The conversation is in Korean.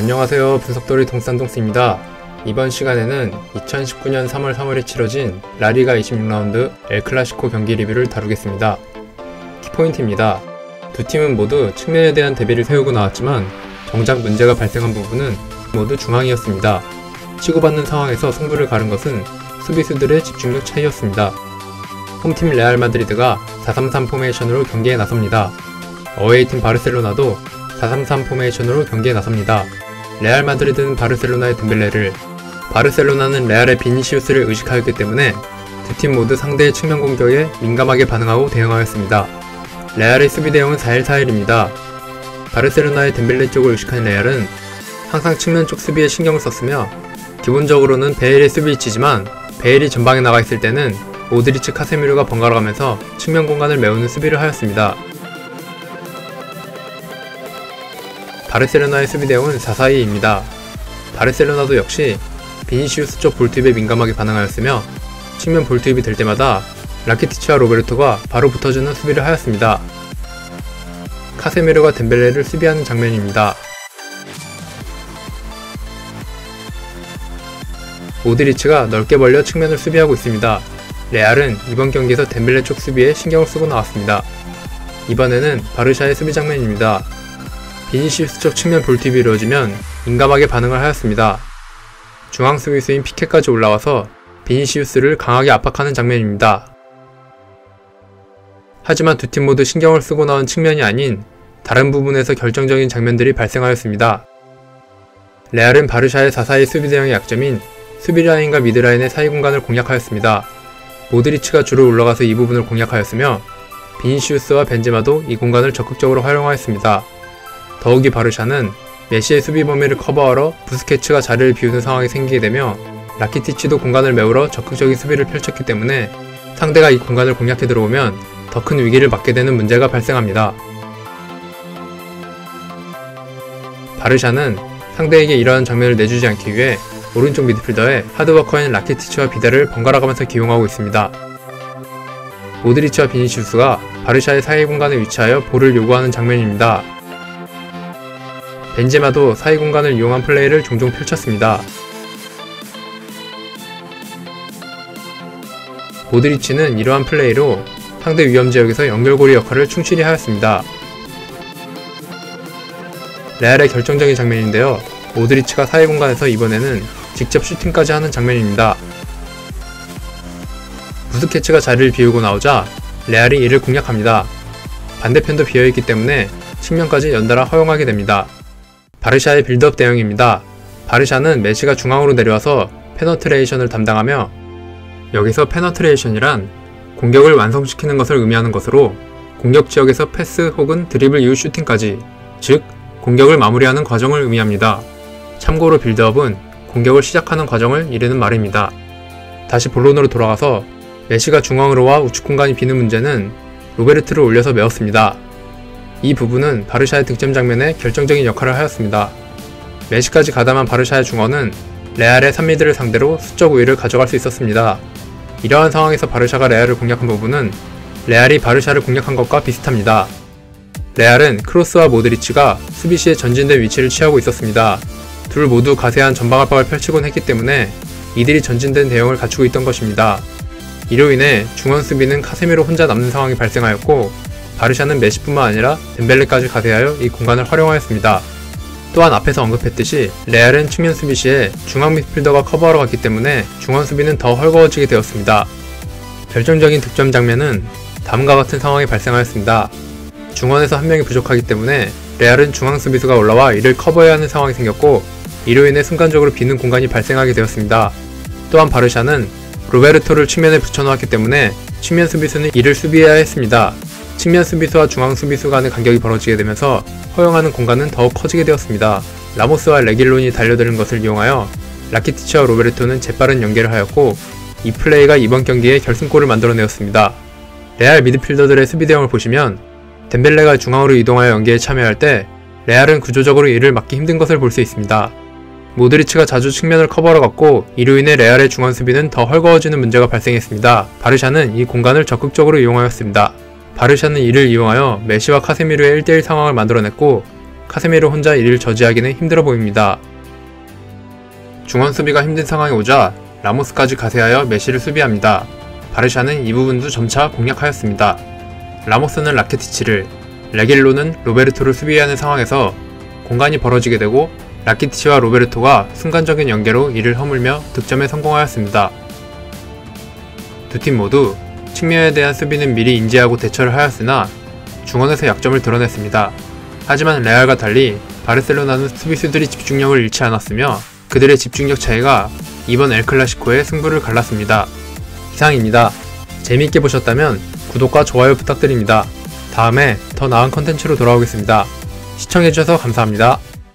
안녕하세요. 분석돌이 동산동스입니다. 이번 시간에는 2019년 3월 3월에 치러진 라리가 26라운드 엘클라시코 경기 리뷰를 다루겠습니다. 키포인트입니다. 두 팀은 모두 측면에 대한 대비를 세우고 나왔지만 정작 문제가 발생한 부분은 모두 중앙이었습니다. 치고받는 상황에서 승부를 가른 것은 수비수들의 집중력 차이였습니다. 홈팀 레알 마드리드가 4-3-3 포메이션으로 경기에 나섭니다. 어웨이팀 바르셀로나도 4-3-3 포메이션으로 경기에 나섭니다. 레알 마드리드는 바르셀로나의 덴벨레를, 바르셀로나는 레알의 비니시우스를 의식하였기 때문에 두 팀 모두 상대의 측면 공격에 민감하게 반응하고 대응하였습니다. 레알의 수비 대응은 4-1-4-1입니다. 바르셀로나의 덴벨레 쪽을 의식한 레알은 항상 측면 쪽 수비에 신경을 썼으며 기본적으로는 베일의 수비 위치지만 베일이 전방에 나가 있을 때는 모드리치, 카세미로가 번갈아 가면서 측면 공간을 메우는 수비를 하였습니다. 바르셀로나의 수비 대응은 4-4-2입니다. 바르셀로나도 역시 비니시우스 쪽 볼투입에 민감하게 반응하였으며 측면 볼투입이 될 때마다 라키티치와 로베르토가 바로 붙어주는 수비를 하였습니다. 카세미로가 덴벨레를 수비하는 장면입니다. 모드리치가 넓게 벌려 측면을 수비하고 있습니다. 레알은 이번 경기에서 덴벨레 쪽 수비에 신경을 쓰고 나왔습니다. 이번에는 바르샤의 수비 장면입니다. 비니시우스 쪽 측면 볼투입이 이루어지면 민감하게 반응을 하였습니다. 중앙 수비수인 피케까지 올라와서 비니시우스를 강하게 압박하는 장면입니다. 하지만 두 팀 모두 신경을 쓰고 나온 측면이 아닌 다른 부분에서 결정적인 장면들이 발생하였습니다. 레알은 바르샤의 4-4-2 수비 대응의 약점인 수비라인과 미드라인의 사이 공간을 공략하였습니다. 모드리치가 주로 올라가서 이 부분을 공략하였으며 비니시우스와 벤제마도 이 공간을 적극적으로 활용하였습니다. 더욱이 바르샤는 메시의 수비 범위를 커버하러 부스케츠가 자리를 비우는 상황이 생기게 되며 라키티치도 공간을 메우러 적극적인 수비를 펼쳤기 때문에 상대가 이 공간을 공략해 들어오면 더 큰 위기를 맞게 되는 문제가 발생합니다. 바르샤는 상대에게 이러한 장면을 내주지 않기 위해 오른쪽 미드필더에 하드워커인 라키티치와 비달을 번갈아 가면서 기용하고 있습니다. 모드리치와 비니시우스가 바르샤의 사이 공간에 위치하여 볼을 요구하는 장면입니다. 벤제마도 사이 공간을 이용한 플레이를 종종 펼쳤습니다. 모드리치는 이러한 플레이로 상대 위험 지역에서 연결고리 역할을 충실히 하였습니다. 레알의 결정적인 장면인데요. 모드리치가 사이 공간에서 이번에는 직접 슈팅까지 하는 장면입니다. 부스케츠가 자리를 비우고 나오자 레알이 이를 공략합니다. 반대편도 비어있기 때문에 측면까지 연달아 허용하게 됩니다. 바르샤의 빌드업 대응입니다. 바르샤는 메시가 중앙으로 내려와서 페너트레이션을 담당하며, 여기서 페너트레이션이란 공격을 완성시키는 것을 의미하는 것으로 공격 지역에서 패스 혹은 드리블 이후 슈팅까지, 즉 공격을 마무리하는 과정을 의미합니다. 참고로 빌드업은 공격을 시작하는 과정을 이르는 말입니다. 다시 본론으로 돌아가서 메시가 중앙으로 와 우측 공간이 비는 문제는 로베르트를 올려서 메웠습니다. 이 부분은 바르샤의 득점 장면에 결정적인 역할을 하였습니다. 메시까지 가담한 바르샤의 중원은 레알의 3미드를 상대로 수적 우위를 가져갈 수 있었습니다. 이러한 상황에서 바르샤가 레알을 공략한 부분은 레알이 바르샤를 공략한 것과 비슷합니다. 레알은 크로스와 모드리치가 수비 시에 전진된 위치를 취하고 있었습니다. 둘 모두 가세한 전방 압박을 펼치곤 했기 때문에 이들이 전진된 대응을 갖추고 있던 것입니다. 이로 인해 중원 수비는 카세미로 혼자 남는 상황이 발생하였고, 바르샤는 메시뿐만 아니라 덴벨레까지 가세하여 이 공간을 활용하였습니다. 또한 앞에서 언급했듯이 레알은 측면 수비 시에 중앙 미드필더가 커버하러 갔기 때문에 중원 수비는 더 헐거워지게 되었습니다. 결정적인 득점 장면은 다음과 같은 상황이 발생하였습니다. 중원에서 한 명이 부족하기 때문에 레알은 중앙 수비수가 올라와 이를 커버해야 하는 상황이 생겼고, 이로 인해 순간적으로 비는 공간이 발생하게 되었습니다. 또한 바르샤는 로베르토를 측면에 붙여놓았기 때문에 측면 수비수는 이를 수비해야 했습니다. 측면 수비수와 중앙 수비수 간의 간격이 벌어지게 되면서 허용하는 공간은 더욱 커지게 되었습니다. 라모스와 레길론이 달려드는 것을 이용하여 라키티치와 로베르토는 재빠른 연계를 하였고, 이 플레이가 이번 경기에 결승골을 만들어내었습니다. 레알 미드필더들의 수비 대응을 보시면 덴벨레가 중앙으로 이동하여 연계에 참여할 때 레알은 구조적으로 이를 막기 힘든 것을 볼 수 있습니다. 모드리치가 자주 측면을 커버하러 갔고, 이로 인해 레알의 중원 수비는 더 헐거워지는 문제가 발생했습니다. 바르샤는 이 공간을 적극적으로 이용하였습니다. 바르샤는 이를 이용하여 메시와 카세미로의 1대1 상황을 만들어냈고, 카세미로 혼자 이를 저지하기는 힘들어 보입니다. 중원 수비가 힘든 상황에 오자 라모스까지 가세하여 메시를 수비합니다. 바르샤는 이 부분도 점차 공략하였습니다. 라모스는 라키티치를, 레길로는 로베르토를 수비해야 하는 상황에서 공간이 벌어지게 되고 라키티치와 로베르토가 순간적인 연계로 이를 허물며 득점에 성공하였습니다. 두 팀 모두 측면에 대한 수비는 미리 인지하고 대처를 하였으나 중원에서 약점을 드러냈습니다. 하지만 레알과 달리 바르셀로나는 수비수들이 집중력을 잃지 않았으며 그들의 집중력 차이가 이번 엘클라시코의 승부를 갈랐습니다. 이상입니다. 재미있게 보셨다면 구독과 좋아요 부탁드립니다. 다음에 더 나은 컨텐츠로 돌아오겠습니다. 시청해주셔서 감사합니다.